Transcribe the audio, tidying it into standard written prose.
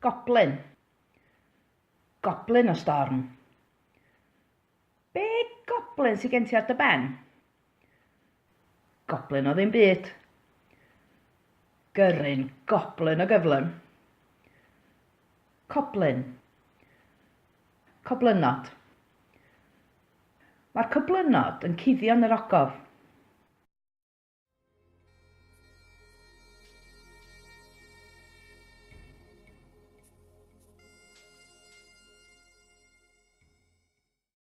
Goblin. Goblin o storm. Be goblin sy'n gen ti ar dy ben? Goblin o ddim byd. Gyrrin goblin o gyflym. Coblin. Coblynod. Mae'r coblynod yn cuddio yn yr ogof.